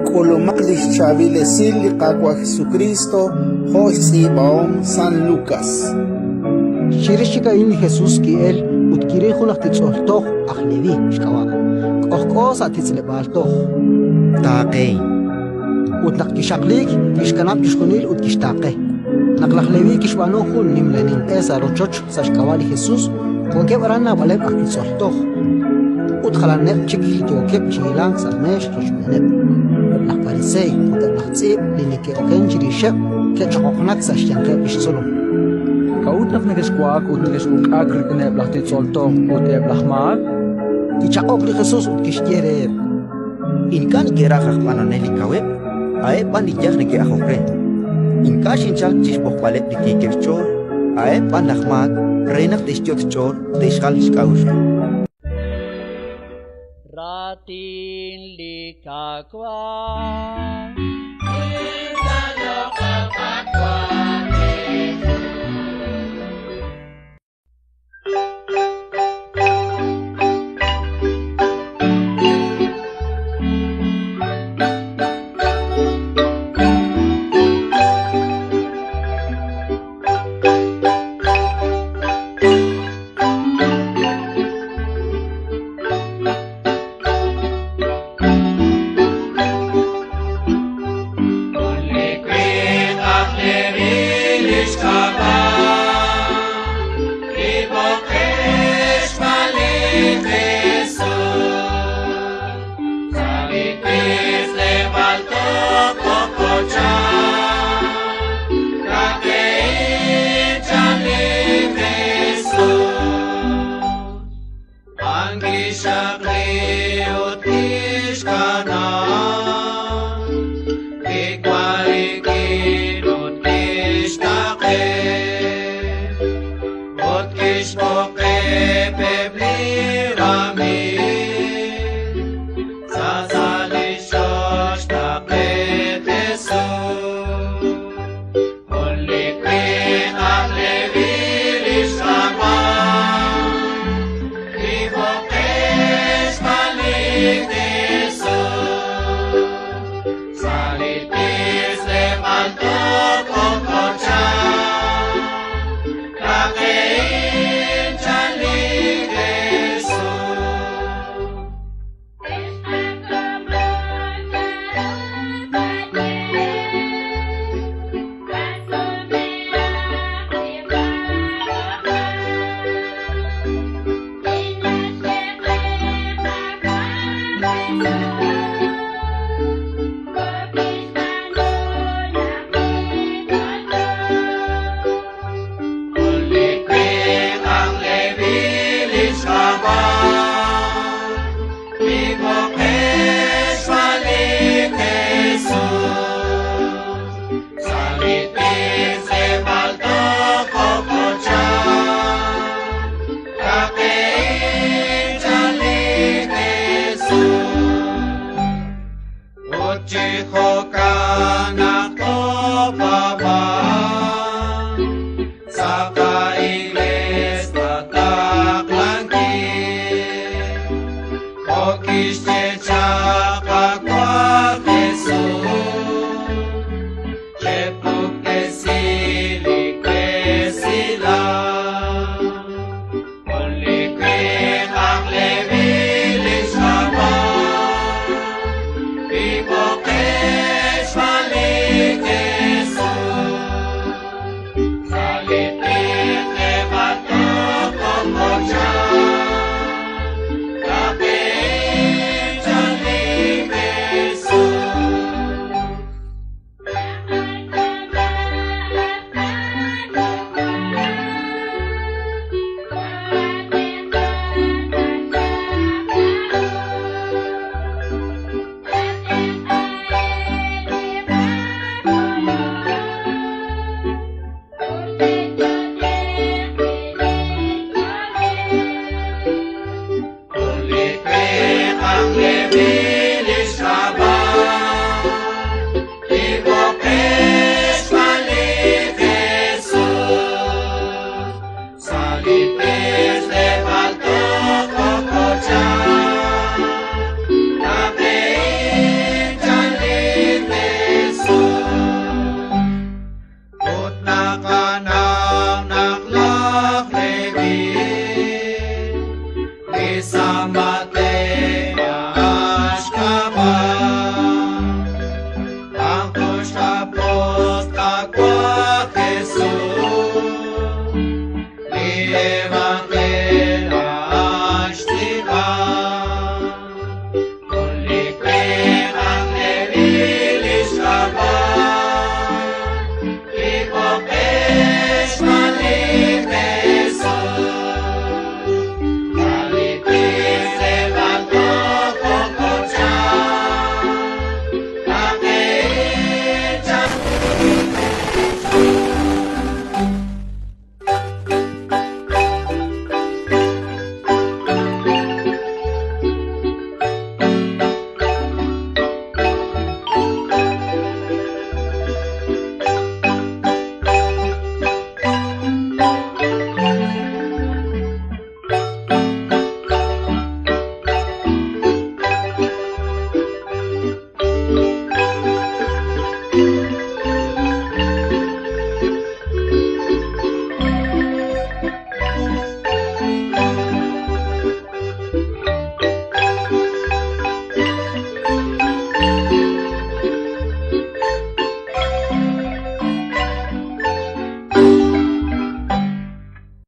Colomaldis Chavilesil Cacua Jesucristo, José Baom San Lucas. Shirishika in Jesús ki el utkirijo la titzoltoh ahlevi shkawa. Kohkos atitzlebaltoh. Taqey. Utkishaklik kishkanap kishkunil utkishtaqe. Naklahlevi kishbanohun nimlenin esa rochoch sashkawali Jesús con que barana valeb atitzoltoh. Utkhalanep chikilitokep chilang salmesh roshmenep. Nakparisei utkanatzib linike okenchirishep kechoknak sashyanke bishsolo. Kautnak negesquak utnegesquak rikneb lahti solto uteb lahmak. Kichakok li Jesús utkishkiereb. Inkan kerajak pananeli kaweb, ae panijak neke ahokre. Inkashin chak chishpohpalet neke kevchor, ae pan lahmak, reinak testiot chor, teshal shkaush. Ratin likakwa. Levanto, cococha.